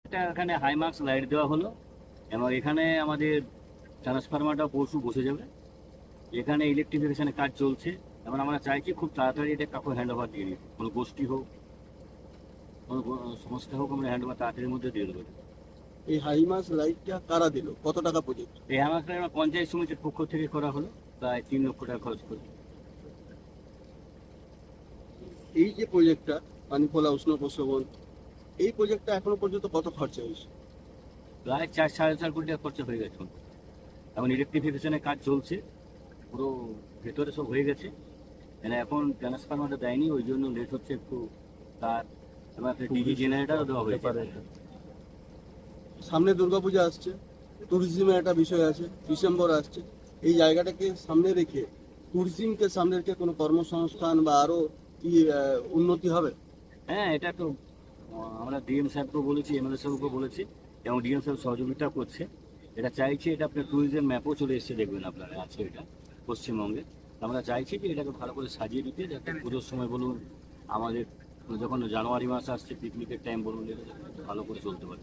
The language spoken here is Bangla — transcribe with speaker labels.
Speaker 1: এটা এখানে হাইমার্কস লাইট দেওয়া হলো এবং এখানে আমাদের ট্রান্সফরমারটা পরশু বসে যাবে। এখানে ইলেকট্রিফিকেশনের কাজ চলছে এবং আমরা চাইছি খুব তাড়াতাড়ি এটা কাউকে হ্যান্ড ওভার দিয়ে দিই, কোনো গোষ্ঠী হোক কোনো সংস্থা হোক, আমরা হ্যান্ড ওভার তাড়াতাড়ির মধ্যে দিয়ে দেবো।
Speaker 2: এই হাইমাস লাইটটা কারা দিল, কত টাকা প্রজেক্ট?
Speaker 1: এই হাইমার্কসটা আমরা পঞ্চায়েত সমিতির পক্ষ থেকে করা হলো, প্রায় 3 লক্ষ টাকা খরচ করে।
Speaker 2: এই যে প্রজেক্টটা পানিফোলা উষ্ণ প্রস্রবণ, এই প্রজেক্টটা এখনো পর্যন্ত কত খরচা হয়েছে?
Speaker 1: প্রায় 4-4.5 কোটি টাকা খরচা হয়ে গেছে এখন। ইলেকট্রিফিকেশনের কাজ চলছে, পুরো ভেতরে সব হয়ে গেছে। মানে এখন ট্রান্সফরমারটা দেয়নি, ওই জন্য লেট হচ্ছে একটু। তার এবং একটা ডিজি জেনারেটারও দেওয়া হয়েছে।
Speaker 2: সামনে দুর্গাপূজা আসছে, ট্যুরিজমের একটা বিষয় আছে, ডিসেম্বর আসছে। এই জায়গাটাকে সামনে রেখে, ট্যুরিজমকে সামনে রেখে কোনো কর্মসংস্থান বা আরো কি উন্নতি হবে?
Speaker 1: হ্যাঁ, এটা তো আমরা ডিএম সাহেবকেও বলেছি, এমএলএ সাহেবকেও বলেছি এবং ডিএম সাহেব সহযোগিতা করছে। এটা চাইছি, এটা আপনার ট্যুরিজম ম্যাপও চলে এসেছে, দেখবেন আপনারা আছে এটা পশ্চিমবঙ্গে। আমরা চাইছি যে এটাকে ভালো করে সাজিয়ে দিতে, যাতে পুজোর সময় বলুন, আমাদের যখন জানুয়ারি মাস আসছে পিকনিকের টাইম বলুন, এটা যাতে ভালো করে চলতে পারে।